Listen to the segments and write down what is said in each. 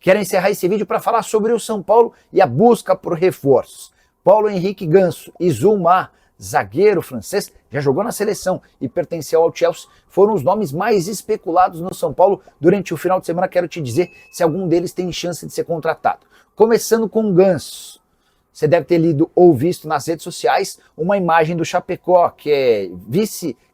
Quero encerrar esse vídeo para falar sobre o São Paulo e a busca por reforços. Paulo Henrique Ganso e Zulmar, zagueiro francês, já jogou na seleção e pertenceu ao Chelsea, foram os nomes mais especulados no São Paulo durante o final de semana. Quero te dizer se algum deles tem chance de ser contratado. Começando com o Ganso. Você deve ter lido ou visto nas redes sociais uma imagem do Chapecó, que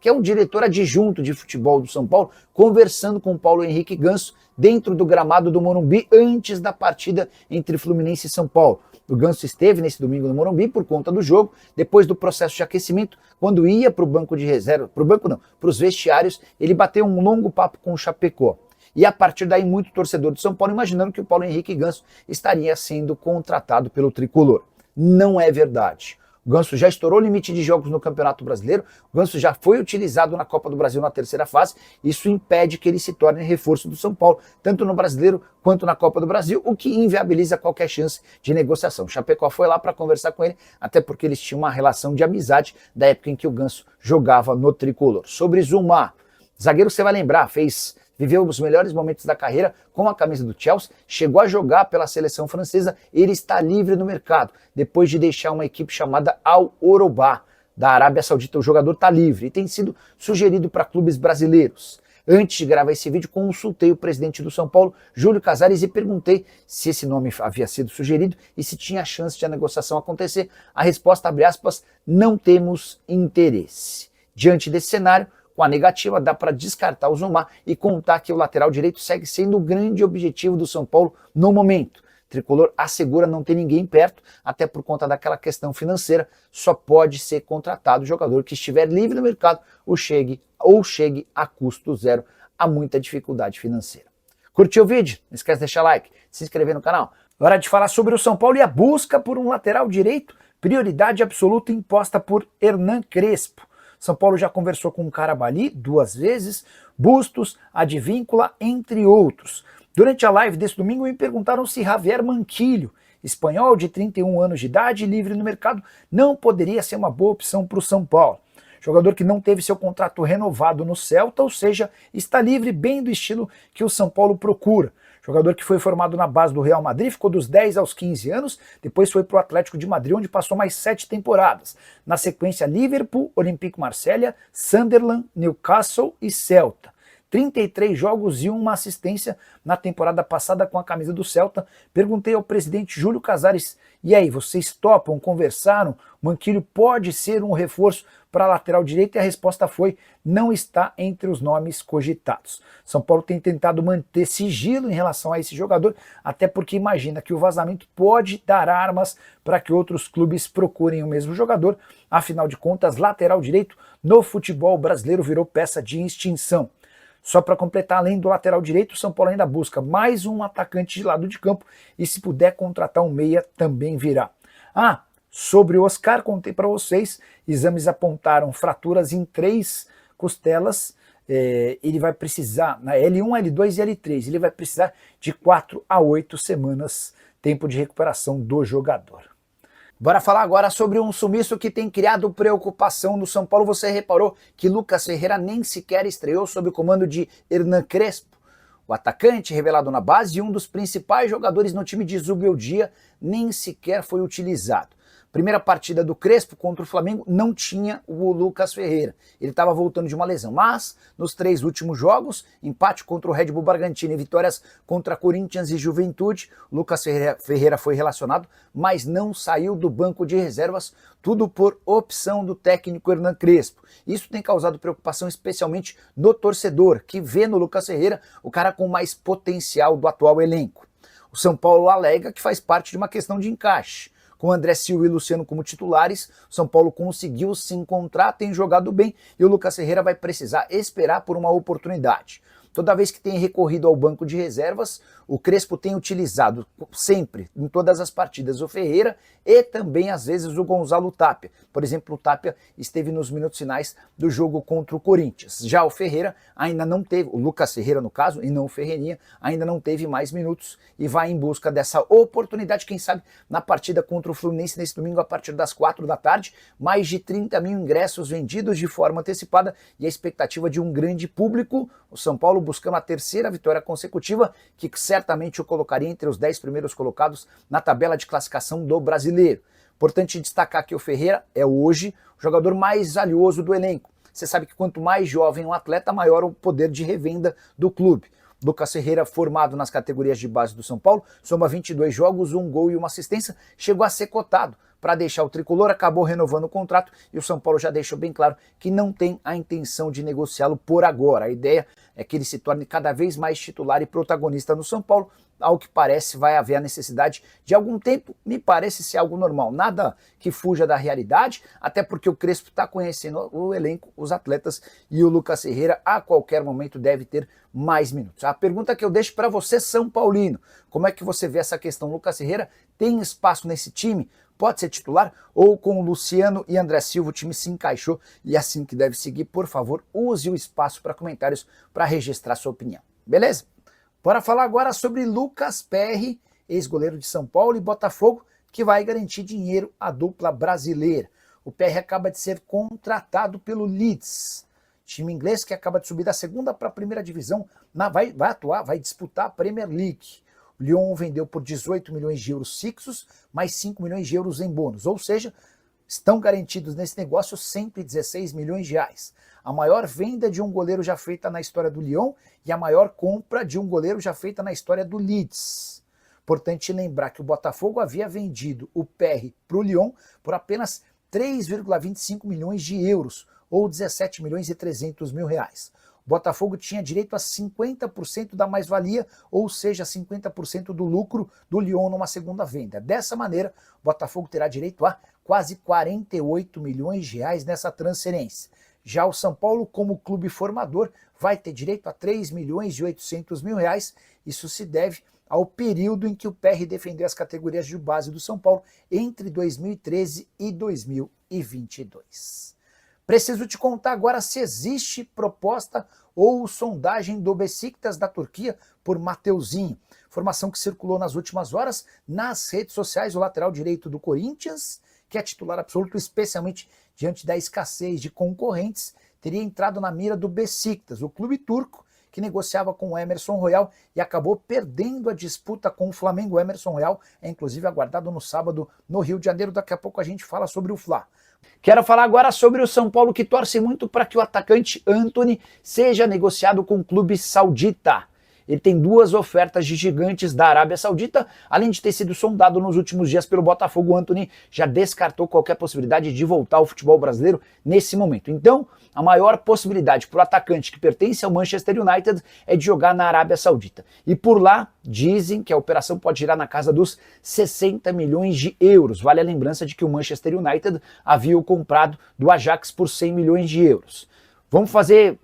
é um diretor adjunto de futebol do São Paulo, conversando com o Paulo Henrique Ganso dentro do gramado do Morumbi antes da partida entre Fluminense e São Paulo. O Ganso esteve nesse domingo no Morumbi por conta do jogo, depois do processo de aquecimento, quando ia para o banco de reserva, para os vestiários, ele bateu um longo papo com o Chapecó. E a partir daí, muito torcedor do São Paulo imaginando que o Paulo Henrique Ganso estaria sendo contratado pelo Tricolor. Não é verdade. O Ganso já estourou o limite de jogos no Campeonato Brasileiro, o Ganso já foi utilizado na Copa do Brasil na terceira fase, isso impede que ele se torne reforço do São Paulo, tanto no Brasileiro quanto na Copa do Brasil, o que inviabiliza qualquer chance de negociação. O Chapecó foi lá para conversar com ele, até porque eles tinham uma relação de amizade da época em que o Ganso jogava no Tricolor. Sobre Zulmar, zagueiro, você vai lembrar, viveu os melhores momentos da carreira com a camisa do Chelsea, chegou a jogar pela seleção francesa, ele está livre no mercado, depois de deixar uma equipe chamada Al Orobá, da Arábia Saudita. O jogador está livre e tem sido sugerido para clubes brasileiros. Antes de gravar esse vídeo, consultei o presidente do São Paulo, Júlio Casares, e perguntei se esse nome havia sido sugerido e se tinha chance de a negociação acontecer. A resposta, abre aspas, não temos interesse. Diante desse cenário, com a negativa, dá para descartar o Zulmar e contar que o lateral direito segue sendo o grande objetivo do São Paulo no momento. O Tricolor assegura não ter ninguém perto, até por conta daquela questão financeira, só pode ser contratado o jogador que estiver livre no mercado ou chegue a custo zero. Há muita dificuldade financeira. Curtiu o vídeo? Não esquece de deixar like, se inscrever no canal. Hora de falar sobre o São Paulo e a busca por um lateral direito, prioridade absoluta imposta por Hernan Crespo. São Paulo já conversou com o Carabali 2 vezes, Bustos, Advíncula, entre outros. Durante a live desse domingo me perguntaram se Javier Manquillo, espanhol de 31 anos de idade, livre no mercado, não poderia ser uma boa opção para o São Paulo. Jogador que não teve seu contrato renovado no Celta, ou seja, está livre, bem do estilo que o São Paulo procura. Jogador que foi formado na base do Real Madrid, ficou dos 10 aos 15 anos, depois foi para o Atlético de Madrid, onde passou mais 7 temporadas. Na sequência, Liverpool, Olympique Marselha, Sunderland, Newcastle e Celta. 33 jogos e uma assistência na temporada passada com a camisa do Celta. Perguntei ao presidente Júlio Casares, e aí, vocês topam, conversaram? Manquillo pode ser um reforço para a lateral direita? E a resposta foi, não está entre os nomes cogitados. São Paulo tem tentado manter sigilo em relação a esse jogador, até porque imagina que o vazamento pode dar armas para que outros clubes procurem o mesmo jogador. Afinal de contas, lateral direito no futebol brasileiro virou peça de extinção. Só para completar, além do lateral direito, o São Paulo ainda busca mais um atacante de lado de campo e se puder contratar um meia também virá. Sobre o Oscar, contei para vocês, exames apontaram fraturas em 3 costelas, ele vai precisar, na L1, L2 e L3, ele vai precisar de 4 a 8 semanas, tempo de recuperação do jogador. Bora falar agora sobre um sumiço que tem criado preocupação no São Paulo. Você reparou que Lucas Ferreira nem sequer estreou sob o comando de Hernan Crespo? O atacante, revelado na base e um dos principais jogadores no time de Zubeldia, nem sequer foi utilizado. Primeira partida do Crespo contra o Flamengo não tinha o Lucas Ferreira. Ele estava voltando de uma lesão, mas nos 3 últimos jogos, empate contra o Red Bull Bragantino e vitórias contra Corinthians e Juventude, Lucas Ferreira foi relacionado, mas não saiu do banco de reservas, tudo por opção do técnico Hernan Crespo. Isso tem causado preocupação especialmente no torcedor, que vê no Lucas Ferreira o cara com mais potencial do atual elenco. O São Paulo alega que faz parte de uma questão de encaixe. Com André Silva e Luciano como titulares, São Paulo conseguiu se encontrar, tem jogado bem e o Lucas Ferreira vai precisar esperar por uma oportunidade. Toda vez que tem recorrido ao banco de reservas, o Crespo tem utilizado sempre, em todas as partidas, o Ferreira e também às vezes o Gonzalo Tapia. Por exemplo, o Tapia esteve nos minutos finais do jogo contra o Corinthians. Já o Ferreira ainda não teve, o Lucas Ferreira no caso, e não o Ferreirinha, ainda não teve mais minutos e vai em busca dessa oportunidade, quem sabe, na partida contra o Fluminense nesse domingo a partir das 4 da tarde. Mais de 30 mil ingressos vendidos de forma antecipada e a expectativa de um grande público, O São Paulo buscando a terceira vitória consecutiva, que certamente o colocaria entre os 10 primeiros colocados na tabela de classificação do Brasileiro. Importante destacar que o Ferreira é hoje o jogador mais valioso do elenco. Você sabe que quanto mais jovem um atleta, maior o poder de revenda do clube. Lucas Ferreira, formado nas categorias de base do São Paulo, soma 22 jogos, 1 gol e 1 assistência, chegou a ser cotado para deixar o tricolor, acabou renovando o contrato e o São Paulo já deixou bem claro que não tem a intenção de negociá-lo por agora. A ideia é que ele se torne cada vez mais titular e protagonista no São Paulo. Ao que parece, vai haver a necessidade de algum tempo, me parece ser algo normal, nada que fuja da realidade, até porque o Crespo está conhecendo o elenco, os atletas, e o Lucas Ferreira a qualquer momento deve ter mais minutos. A pergunta que eu deixo para você, São Paulino, como é que você vê essa questão? Lucas Ferreira tem espaço nesse time? Pode ser titular? Ou com o Luciano e André Silva o time se encaixou e é assim que deve seguir? Por favor, use o espaço para comentários para registrar sua opinião. Beleza? Bora falar agora sobre Lucas Perry, ex-goleiro de São Paulo e Botafogo, que vai garantir dinheiro à dupla brasileira. O Perry acaba de ser contratado pelo Leeds, time inglês que acaba de subir da segunda para a primeira divisão, vai disputar a Premier League. O Lyon vendeu por 18 milhões de euros fixos, mais 5 milhões de euros em bônus, ou seja, estão garantidos nesse negócio 116 milhões de reais. A maior venda de um goleiro já feita na história do Lyon e a maior compra de um goleiro já feita na história do Leeds. Importante lembrar que o Botafogo havia vendido o Perry para o Lyon por apenas 3,25 milhões de euros, ou 17 milhões e 300 mil reais. O Botafogo tinha direito a 50% da mais-valia, ou seja, 50% do lucro do Lyon numa segunda venda. Dessa maneira, o Botafogo terá direito a quase 48 milhões de reais nessa transferência. Já o São Paulo, como clube formador, vai ter direito a 3 milhões e 800 mil reais. Isso se deve ao período em que o Perry defendeu as categorias de base do São Paulo entre 2013 e 2022. Preciso te contar agora se existe proposta ou sondagem do Beşiktaş da Turquia por Mateuzinho. Informação que circulou nas últimas horas nas redes sociais, o lateral direito do Corinthians, que é titular absoluto, especialmente diante da escassez de concorrentes, teria entrado na mira do Beşiktaş, o clube turco que negociava com o Emerson Royal e acabou perdendo a disputa com o Flamengo. O Emerson Royal é inclusive aguardado no sábado no Rio de Janeiro. Daqui a pouco a gente fala sobre o Fla. Quero falar agora sobre o São Paulo, que torce muito para que o atacante Antony seja negociado com o clube saudita. Ele tem 2 ofertas de gigantes da Arábia Saudita, além de ter sido sondado nos últimos dias pelo Botafogo. O Antony já descartou qualquer possibilidade de voltar ao futebol brasileiro nesse momento. Então, a maior possibilidade para o atacante que pertence ao Manchester United é de jogar na Arábia Saudita. E por lá, dizem que a operação pode girar na casa dos 60 milhões de euros. Vale a lembrança de que o Manchester United havia o comprado do Ajax por 100 milhões de euros. Vamos fazer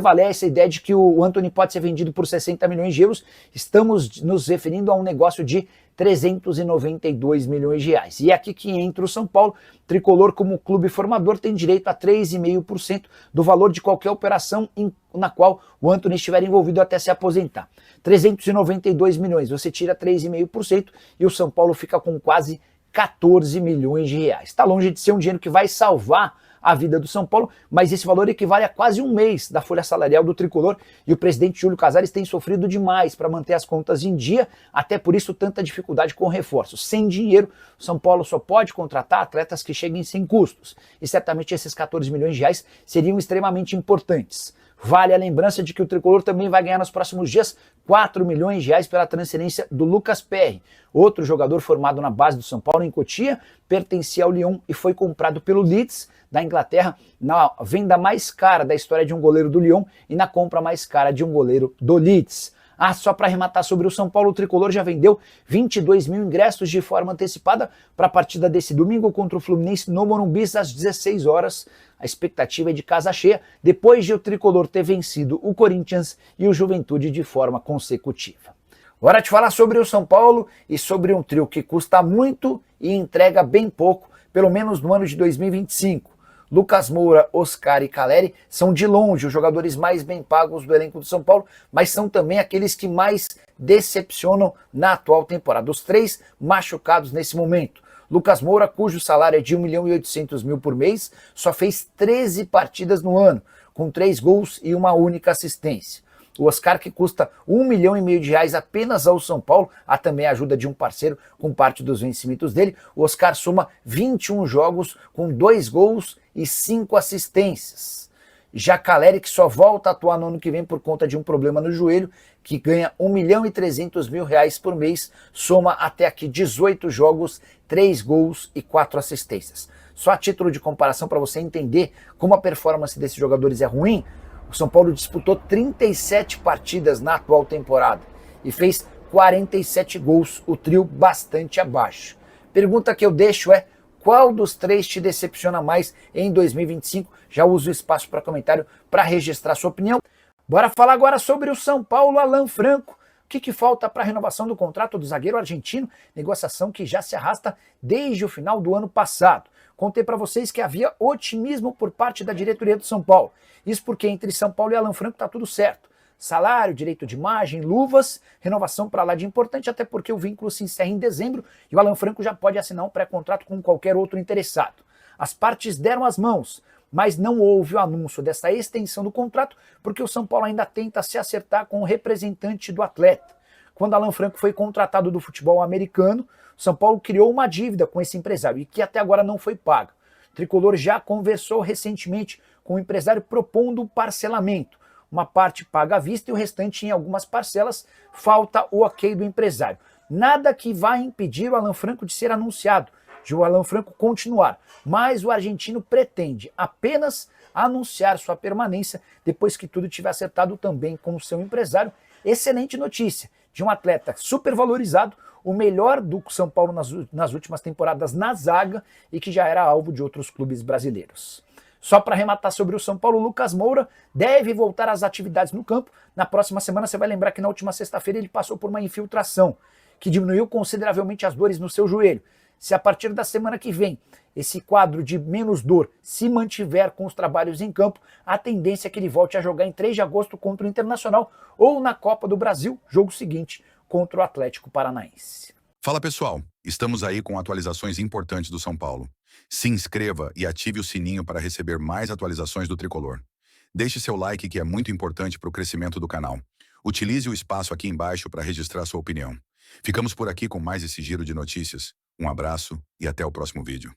valer essa ideia de que o Antony pode ser vendido por 60 milhões de euros. Estamos nos referindo a um negócio de 392 milhões de reais. E é aqui que entra o São Paulo. Tricolor, como clube formador, tem direito a 3,5% do valor de qualquer operação na qual o Antony estiver envolvido até se aposentar. 392 milhões, você tira 3,5% e o São Paulo fica com quase 14 milhões de reais. Está longe de ser um dinheiro que vai salvar a vida do São Paulo, mas esse valor equivale a quase um mês da folha salarial do tricolor e o presidente Júlio Casares tem sofrido demais para manter as contas em dia, até por isso tanta dificuldade com reforços. Sem dinheiro, o São Paulo só pode contratar atletas que cheguem sem custos e certamente esses 14 milhões de reais seriam extremamente importantes. Vale a lembrança de que o tricolor também vai ganhar nos próximos dias 4 milhões de reais pela transferência do Lucas Perry, outro jogador formado na base do São Paulo em Cotia, pertencia ao Lyon e foi comprado pelo Leeds da Inglaterra na venda mais cara da história de um goleiro do Lyon e na compra mais cara de um goleiro do Leeds. Só para arrematar sobre o São Paulo, o tricolor já vendeu 22 mil ingressos de forma antecipada para a partida desse domingo contra o Fluminense no Morumbi às 16 horas. A expectativa é de casa cheia, depois de o tricolor ter vencido o Corinthians e o Juventude de forma consecutiva. Agora te falar sobre o São Paulo e sobre um trio que custa muito e entrega bem pouco, pelo menos no ano de 2025. Lucas Moura, Oscar e Caleri são de longe os jogadores mais bem pagos do elenco do São Paulo, mas são também aqueles que mais decepcionam na atual temporada. Os 3 machucados nesse momento. Lucas Moura, cujo salário é de 1.800.000 por mês, só fez 13 partidas no ano, com 3 gols e uma única assistência. O Oscar, que custa R$1,5 milhão apenas ao São Paulo, há também a ajuda de um parceiro com parte dos vencimentos dele. O Oscar soma 21 jogos com 2 gols e 5 assistências. Já Caleri, que só volta a atuar no ano que vem por conta de um problema no joelho, que ganha R$1,3 milhão por mês, soma até aqui 18 jogos, 3 gols e 4 assistências. Só a título de comparação para você entender como a performance desses jogadores é ruim, o São Paulo disputou 37 partidas na atual temporada e fez 47 gols, o trio bastante abaixo. Pergunta que eu deixo é: qual dos 3 te decepciona mais em 2025? Já uso o espaço para comentário para registrar sua opinião. Bora falar agora sobre o São Paulo. Alan Franco. O que falta para a renovação do contrato do zagueiro argentino? Negociação que já se arrasta desde o final do ano passado. Contei para vocês que havia otimismo por parte da diretoria do São Paulo. Isso porque entre São Paulo e Alan Franco está tudo certo. Salário, direito de imagem, luvas, renovação para lá de importante, até porque o vínculo se encerra em dezembro e o Alan Franco já pode assinar um pré-contrato com qualquer outro interessado. As partes deram as mãos, mas não houve o anúncio dessa extensão do contrato porque o São Paulo ainda tenta se acertar com o representante do atleta. Quando Alan Franco foi contratado do futebol americano, o São Paulo criou uma dívida com esse empresário e que até agora não foi paga. O Tricolor já conversou recentemente com o empresário propondo um parcelamento. Uma parte paga à vista e o restante em algumas parcelas. Falta o ok do empresário. Nada que vá impedir o Alan Franco de ser anunciado, de o Alan Franco continuar. Mas o argentino pretende apenas anunciar sua permanência depois que tudo tiver acertado também com o seu empresário. Excelente notícia de um atleta super valorizado, o melhor do São Paulo nas últimas temporadas na zaga e que já era alvo de outros clubes brasileiros. Só para arrematar sobre o São Paulo, Lucas Moura deve voltar às atividades no campo. Na próxima semana você vai lembrar que na última sexta-feira ele passou por uma infiltração que diminuiu consideravelmente as dores no seu joelho. Se a partir da semana que vem esse quadro de menos dor se mantiver com os trabalhos em campo, a tendência é que ele volte a jogar em 3 de agosto contra o Internacional ou na Copa do Brasil, jogo seguinte, contra o Atlético Paranaense. Fala pessoal, estamos aí com atualizações importantes do São Paulo. Se inscreva e ative o sininho para receber mais atualizações do Tricolor. Deixe seu like, que é muito importante para o crescimento do canal. Utilize o espaço aqui embaixo para registrar sua opinião. Ficamos por aqui com mais esse giro de notícias. Um abraço e até o próximo vídeo.